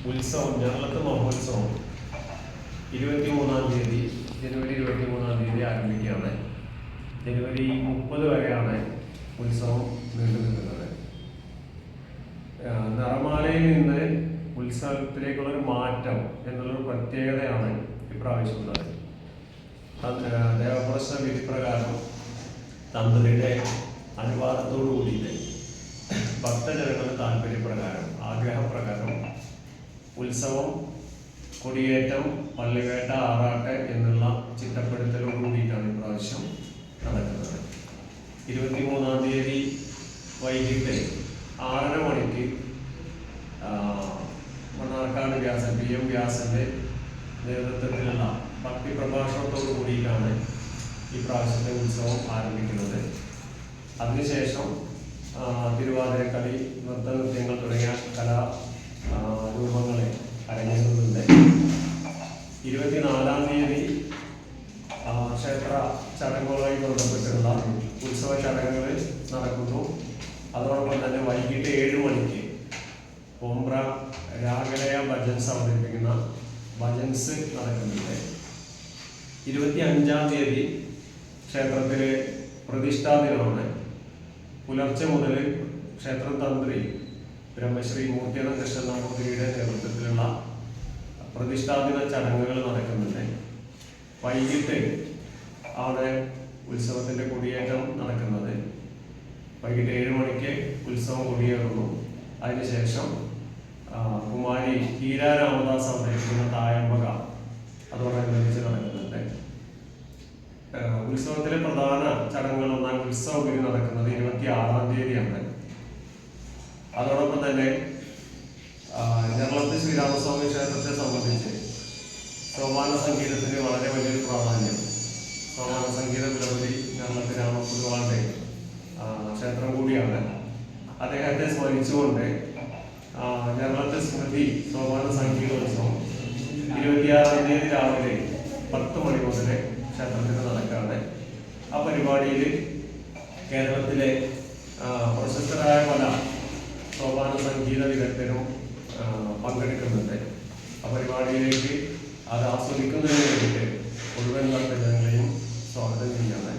ഉത്സവം ഞങ്ങളത്തെ മഹോത്സവം 23-ാം തീയതി ജനുവരി 23-ാം തീയതി ആരംഭിക്കുകയാണ്. ജനുവരി 30 വരെയാണ് ഉത്സവം നീണ്ടു നിൽക്കുന്നത്. നിറമാലയിൽ നിന്ന് ഉത്സവത്തിലേക്കുള്ളൊരു മാറ്റം എന്നുള്ളൊരു പ്രത്യേകതയാണ് ഇപ്രാവശ്യമുള്ളത്. ദേവപ്രശ്ന വിധിപ്രകാരം തന്ത്രിയുടെ അനുവാദത്തോടു കൂടിയിട്ട് ഭക്തജനങ്ങളുടെ താല്പര്യപ്രകാരം ആഗ്രഹപ്രകാരം ഉത്സവം, കൊടിയേറ്റം, പള്ളിവേട്ട, ആറാട്ട് എന്നുള്ള ചിട്ടപ്പെടുത്തലോട് കൂടിയിട്ടാണ് ഇപ്രാവശ്യം നടക്കുന്നത്. 23-ാം തീയതി വൈകിട്ട് 6:30 മണിക്ക് മണ്ണാർക്കാട് വ്യാസൻ PM വ്യാസന്റെ നേതൃത്വത്തിലുള്ള ഭക്തി പ്രഭാഷണത്തോടു കൂടിയിട്ടാണ് ഈ പ്രാവശ്യത്തെ ഉത്സവം ആരംഭിക്കുന്നത്. അതിനുശേഷം തിരുവാതിരക്കളി, നൃത്തനൃത്യങ്ങൾ തുടങ്ങിയ കലാരൂപങ്ങളെ അരങ്ങേറുന്നുണ്ട്. 24-ാം തീയതി ക്ഷേത്ര ചടങ്ങുകളുമായി ബന്ധപ്പെട്ടുള്ള ഉത്സവ ചടങ്ങുകൾ നടക്കുന്നു. അതോടൊപ്പം തന്നെ വൈകിട്ട് 7 മണിക്ക് ഓംബ്ര രാഗലയ ഭജൻസ് അവതരിപ്പിക്കുന്ന ഭജൻസ് നടക്കുന്നുണ്ട്. 25-ാം തീയതി ക്ഷേത്രത്തിലെ പ്രതിഷ്ഠാ ദിനമാണ്. പുലർച്ചെ മുതൽ ക്ഷേത്രം തന്ത്രി ബ്രഹ്മശ്രീ മൂർത്തിയനം കൃഷ്ണൻ നമ്പൂതിരിയുടെ നേതൃത്വത്തിലുള്ള പ്രതിഷ്ഠാദിന ചടങ്ങുകൾ നടക്കുന്നുണ്ട്. വൈകിട്ട് ആണ് ഉത്സവത്തിൻ്റെ കൊടിയേറ്റം നടക്കുന്നത്. വൈകിട്ട് 7 മണിക്ക് ഉത്സവം കൊടിയേറുന്നു. അതിനുശേഷം കുമാരി ഹീര രാമദാസ് അവതരിപ്പിക്കുന്ന തായമ്പക അതോടനുബന്ധിച്ച് നടക്കുന്നുണ്ട്. ഉത്സവത്തിലെ പ്രധാന ചടങ്ങുകളൊന്നാണ് ഉത്സവഗിരി നടക്കുന്നത് 26-ാം തീയതിയാണ്. അതോടൊപ്പം തന്നെ ഞങ്ങളത്തെ ശ്രീരാമസ്വാമി ക്ഷേത്രത്തെ സംബന്ധിച്ച് സോപാന സംഗീതത്തിന് വളരെ വലിയൊരു പ്രാധാന്യം. സോപാന സംഗീത വിലപതി ഞങ്ങളത്തെ രാമപുരുവാളുടെ ക്ഷേത്രം കൂടിയാണ്. അദ്ദേഹത്തെ സ്മരിച്ചുകൊണ്ട് ഞങ്ങളത്തെ സ്മൃതി സോപാന സംഗീതോത്സവം 26-ാം തീയതി രാവിലെ 10 മണി മുതൽ ക്ഷേത്രത്തിൽ നടക്കുകയാണ്. ആ പരിപാടിയിൽ കേരളത്തിലെ പ്രശസ്തരായ പല സോപാന സംഗീത വിദഗ്ധരും പങ്കെടുക്കുന്നുണ്ട്. ആ പരിപാടിയിലേക്ക് അത് ആസ്വദിക്കുന്നതിന് വേണ്ടിയിട്ട് മുഴുവൻ ഭക്തജനങ്ങളെയും സ്വാഗതം ചെയ്യാണ്.